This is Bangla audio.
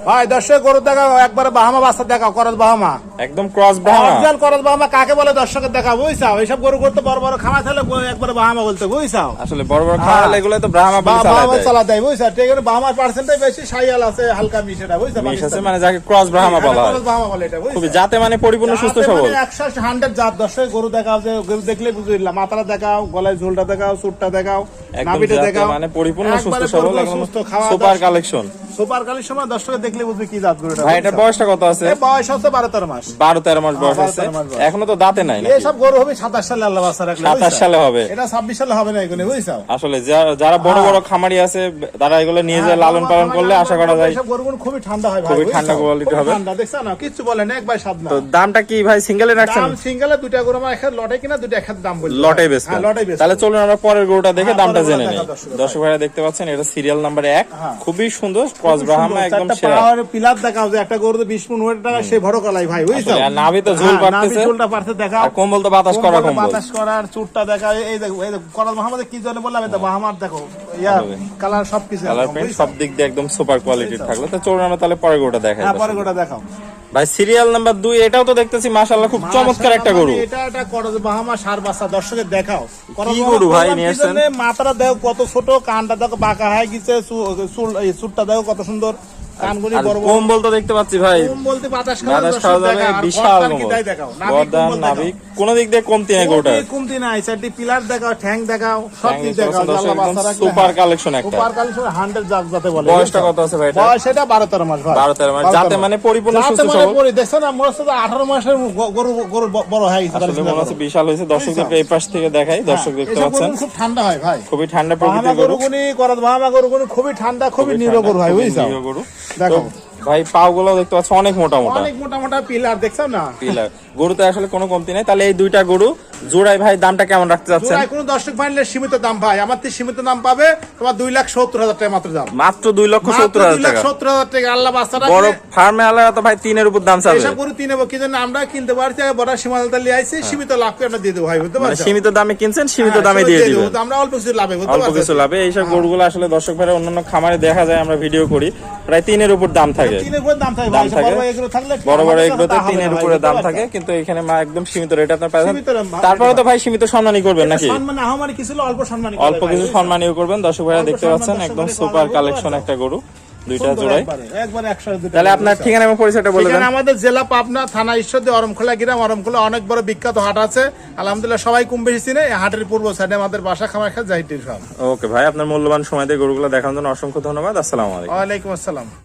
ভাই দর্শক গরু দেখাও, একবারে বাহামা বাচ্চা দেখাও, করজ বাহামা, একদম ক্রস ব্রাহ্মা। অরিজিনাল করজ বাহামা কাকে বলে দর্শকের দেখা, বুঝছাও? এইসব গরু করতে বড় বড় খামা থাকলে একবারে বাহামা বলতে, বুঝছাও? আসলে বড় বড় খাওয়ালে এগুলো তো ব্রাহ্মা বলে বাহামা চালায় চালা দেয়, বুঝছা? ঠিক আছে, বাহামার পার্সেন্টটাই বেশি, সাইয়াল আছে হালকা মিশেটা, বুঝছা? মিশ আছে, মানে যাকে ক্রস ব্রাহ্মা বলা হয়। করজ বাহামা বলে এটা, বুঝছা? খুবই জাতে মানে পরিপূর্ণ সুস্থ সবল। 100 জাত। দর্শক গরু দেখাও, যে গরু দেখলে বুঝে দিলাম, মাথাটা দেখাও, গলায় ঝোলটা দেখাও, চুটটা দেখাও, নাভিটা দেখাও, মানে পরিপূর্ণ সুস্থ একবারে সবল, পরিপূর্ণ একদম সুস্থ, খাওয়া সুপার কালেকশন। সুপার কালের সময় দর্শক দেখলে বুঝবে কি জাত গরুটা। ভাই এটা বয়সটা কত আছে? বয়স হচ্ছে 12-13 মাস। 12-13 মাস বয়স 12-13 আছে, মাস বয়স। এখনো তো দাঁতে নাই নাকি? এইসব গরু হবে 27 সালে, আল্লাহ বাচ্চা রাখলে, 27 সালে হবে। এটা 26 সালে হবে না এগুলো, বুঝছো? আসলে যারা বড় বড় খামারি আছে তারা এগুলো নিয়ে যায় লালন পালন করলে আশা করা যায় এইসব গরুগুলো খুবই ঠান্ডা হয় ভাই, খুবই বুঝছো? ঠান্ডা কোয়ালিটি হবে। ঠান্ডা, দেখছ না, কিচ্ছু বলে না, একবার স্বাদ না। তো দামটা কি ভাই সিঙ্গেলে রাখছেন? দাম সিঙ্গেলে দুইটা গরু আমার একসাথে লটে কিনা, দুইটা একসাথে দাম বলি, লটে বেচবেন? লটে বেচবো। তাহলে চলুন আমরা পরের গরুটা দেখে হ্যাঁ, দামটা পরের জেনে গরুটা নিই। দেখাও, দর্শক ভাইরা দেখতে পাচ্ছেন এটা সিরিয়াল নাম্বার 1, হ্যাঁ। খুবই সুন্দর ক্রস ব্রাহ্মা, একদম চারটা সেরা। পাওয়ার পিলার দেখাও, যে একটা গরু 20 মণ ওয়েট টাকা, সে বড় কলাই ভাই, বুঝছো? আর নাভি তো ঝুল পারতেছে, নাভি ঝুলটা পারতে দেখাও, আর কম্বল তো বাতাস করা কম্বল। বাতাস করার চুটটা দেখাও, এই দেখো, এই দেখো করজ মাহমুদের কি জন্য বললাম, এটা বাহামার দেখো, ইয়া কালার সবকিছু কালার এরকম, প্রিন্ট বুঝছো? সব দিক দিয়ে একদম সুপার কোয়ালিটির থাকলো। তো চলুন আমরা তাহলে পরের গরুটা দেখাই। হ্যাঁ, পরে গোটা দেখাও। ভাই সিরিয়াল নাম্বার 2, এটাও তো দেখতেছি মাশাআল্লাহ খুব চমৎকার একটা গরু। এটা একটা করজ বাহামা সার বাচ্চা, দর্শকের দেখাও। করজ কি গরু ভাই বাহামা নিয়ে কি আসছেন? জন্যে? মাথাটা দেখো কত ছোট, কানটা দেখো বাঁকা হয়ে গেছে, চুলটা দেখো কত সুন্দর, কানগুলি আর বড় বড়। কম্বল তো দেখতে পাচ্ছি ভাই, বলতে বাতাস বাতাস খাওয়া যাবে, বিশাল গর্দান নাভি, কোন দিক দিয়ে কমতি নেই গরুটা। কমতি নাই, চারটি পিলার দেখাও, ঠ্যাং দেখাও, সব কিছু দেখাও, আল্লাহ বাচ্চা রাখলে। সুপার কালেকশন একটা। সুপার কালেকশন 100 জাত যাতে বলে। বয়সটা কত আছে ভাই এটা? বয়স এটা 12-13 মাস ভাই। 12-13 মাস, যাতে মানে পরিপূর্ণ যাতে সুস্থ মানে সবল। দেখছো না, মনে হচ্ছে 18 মাসের গরু বড় হয়ে গেছে। আসলে মনে হচ্ছে বিশাল হয়েছে। দর্শকদেরকে এই পাশ থেকে দেখাই, দর্শক দেখতে এসব পাচ্ছেন গরু খুব ঠান্ডা হয় ভাই, খুবই ঠান্ডা বাহামা প্রকৃতির গরু। গরুগুনি, করজ বাহামা গরুগুনি খুবই ঠান্ডা, খুবই নিরীহ গরু হয়, বুঝছো? নিরীহ গরু। দেখো তো ভাই পাও গুলো দেখতে পাচ্ছ অনেক মোটা মোটা অনেক মোটা মোটা পিলার, দেখছো না? পিলার। গরুতে আসলে কোনো কমতি নাই। তাহলে এই দুইটা গরু জোড়ায় ভাই দামটা কেমন রাখতে চাচ্ছেন? জোড়ায় কোনো দর্শক ফাইনালে সীমিত দাম ভাই, আমার তো সীমিত দাম পাবে, তোমার 2,70,000 টাকা মাত্র দাম। মাত্র 2,70,000 টাকা। 2,70,000 টাকা, আল্লাহ বাচ্চা বড় রাখলে। ফার্মে আলাদা তো ভাই 3 এর উপর দাম চাবে। এসব গরু 3 নেবো, কি জন্য আমরা কিনতে পারছি, বড় সীমালতা লিয়ে আইছি, সীমিত লাভ করে আমরা দিয়ে দেবো ভাই, বুঝতে মানে পারছো? সীমিত দামে কিনছেন, সীমিত হ্যাঁ, দামে দিয়ে দিবেন। তো আমরা অল্প কিছু লাভে, বুঝতে অল্প পারছো? কিছু লাভে। এইসব গরুগুলো আসলে দর্শক ভাইরা অন্যান্য খামারে দেখা যায়, আমরা ভিডিও করি, প্রায় 3 এর উপর দাম থাকে। 3 এর উপরে দাম থাকে দাম ভাই, থাকে। বড় বড় এগুলো থাকলে বড় বড় আমাদের এগুলোতে কাছে 3 এর হবে উপরে ভাই, দাম বুঝতে থাকে, পারছো? কিন্তু এখানে একদম সীমিত রেট আপনার পাবেন। সীমিত দাম। তারপরে তো ভাই সীমিত সম্মানই করবেন নাকি? সম্মান আহমারি কিছু হলে অল্প সম্মানই করে অল্প ভাই, কিছু বুঝছো? সম্মানীয় করবেন। দর্শক ভাইরা অল্প দেখতে সম্মান পাচ্ছেন দর্শক একদম ভাইরা সুপার করবে, কালেকশন বুঝতে একটা গরু, দুইটা সুন্দর জোড়াই। একবারে 100 তাহলে আপনার ঠিকানা এবং পরিচয়টা বলে দেন। এখানে আমাদের জেলা পাবনা, থানা ঈশ্বরদী, অরমখোলা গ্রাম। অরমখোলা অনেক বড় বিখ্যাত হাট আছে, আলহামদুলিল্লাহ সবাই কম বেশি চিনে। এই হাটের পূর্ব সাইডে আমাদের বাসা, খামার খাত জাহিদ ফার্ম। ওকে ভাই, আপনার মূল্যবান সময় দিয়ে গরুগুলো দেখানোর জন্য অসংখ্য ধন্যবাদ। আসসালামু আলাইকুম। ওয়ালাইকুম আসসালাম।